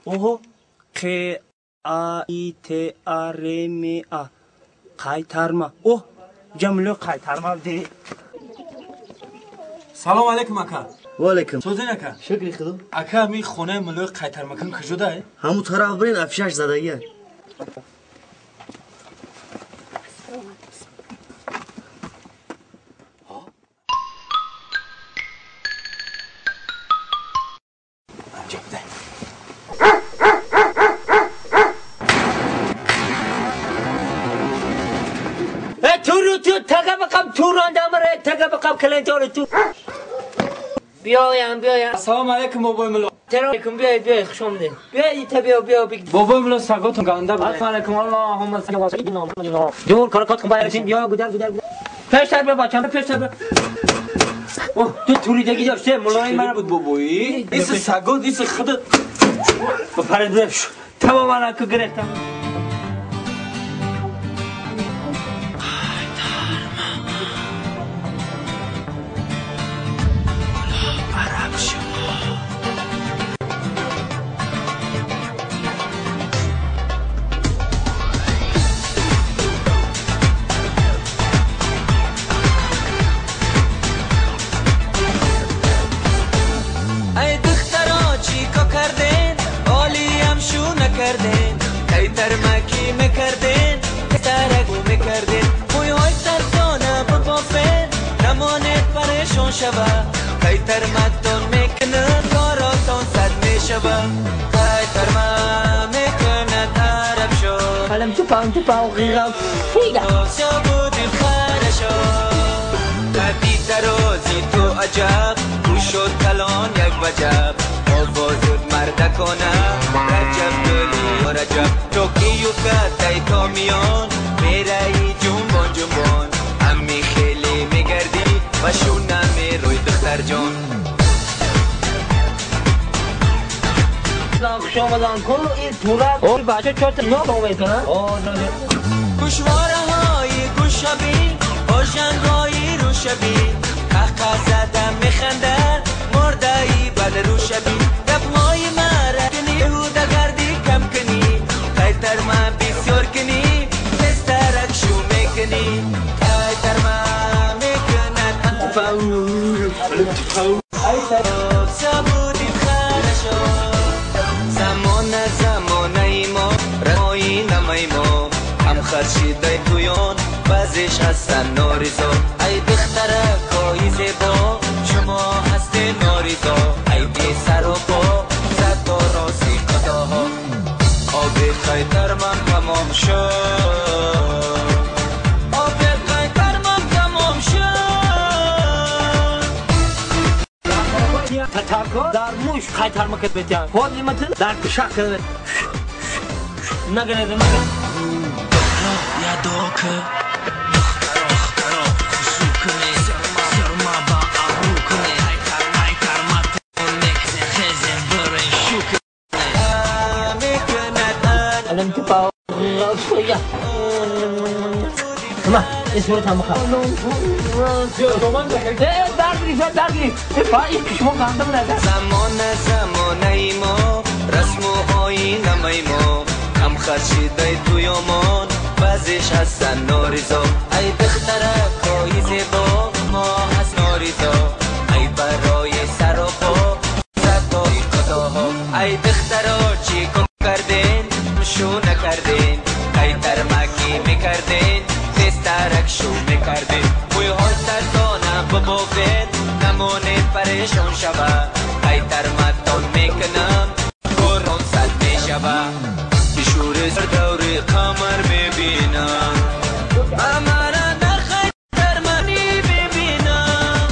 اوه ق ا ای ت ا ر م ا قایترما اوه جمله قایترما دی سلام علیکم اکا. و علیکم. سوزین اکا. شکری خدا. اکا می خونه ملوی قایترمکان کجاست؟ همون طرف برین افشش زدگیه. السلام علیکم بابای ملو. علیکم بیای خوش آمدید. بیا بابای ملو سگاتون گنده بود. السلام علیکم اللهم صل علی سیدنا جور کارکات باید بیا گودر پیشتر بیا بچه‌م پیشتر بیا. اوه تو توریدگی داشته ملای من بود بابایی. این سگات این خودت با پرنده تماما که گرفتم. قایتر مدون میکنه کاراتون صد میشوه قایتر ما میکنه طرف شو حالم تو پاو غیرم بودیم خرشو قدی ترازی تو عجب گوشو تلان یک وجب آوازود مرده کنه رجب دلی و رجب توکیو کتای تا میان میره ای جنبان امی خیلی میگردی و شونه میروی دختر جان خوش آمدن کن این تورک این بچه چهت نام میکنن گوشواره های گوشبی آشنگ های روشبی قهقه زدم میخنده مرده ای بد روشبی دفمای مره کنی هوده گردی کم کنی قایتر ما بسیار کنی بسترک شو میکنی قایتر ما میکند سبودی خرشو زمان ایما رای نمیما هم خرشیده تویان بعضیش هستن ناریزا ای دختره کایی زیبا شما هستی ناریزا ای بی سر و پا زد با راسی قداها آبی قایتر من تمام شد آبی قایتر من تمام شد تتاکو در موش قایترمکت بیتیان خودی متن در کشک کرده نگنه یا دوکه الان تو پاو یا ما اسمت هم بخواه درگیری پایی کشمو کندم نده زمان ایما رسم و آیین ایما هم خرشیده توی امان بعضیش هستن ناریزا ای دختره کایی زیبا ما هست ناریزا ای برای سر و پا زدای قداها ای دختره چی کن کردین شو نکردین ای ترمکی میکردین دسترک شو میکردین موی های سرزانه ببافید نمانید پریشان شوه ای ترمتان میکنم گران صد میشوه بشور سر دوری قمر میبینم امرا در خیتر منی ببینم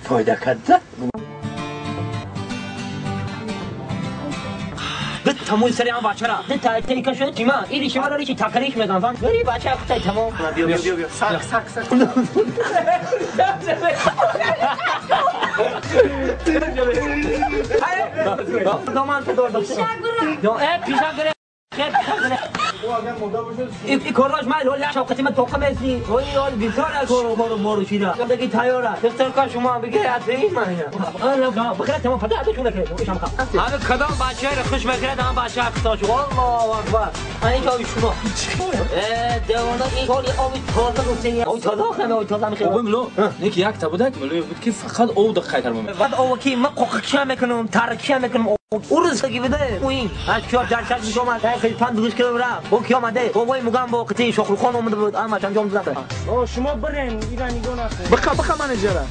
فایده کرده ده تموی سری هم بچه را ده تایکه شده چیما ایری شما داری چی تکریش میگن فان بری بچه اختای تمام بیا سک دامان تو دور داشته پیشا گره این کاراش من ولی شوقتی من توقع میسی ولی آن بیکار کارو مارو شیرا دیگه تیاره دفتر کار شما بگه این من انا بخير تمام فتحت شو لك هذا كلام باشا خوش بكره تمام باشا اقصاش والله اكبر انا جاي شما دوانا این کاری آبی تازه گفتین او تازه خمه او تازه میخوام بابا ملو نیک یک تا بودک ملو بود که فقط او دقیق خیتر مم بعد او کی من قوقشم میکنم ترکشم میکنم او روز که بده این از کار درشت میشم خیلی 5 کیلو رفت او کی اومده بابای میگم با قطعی شغل خانم اومده بود اما انجام دادم شما برین ایرانی گونه بخا منیجره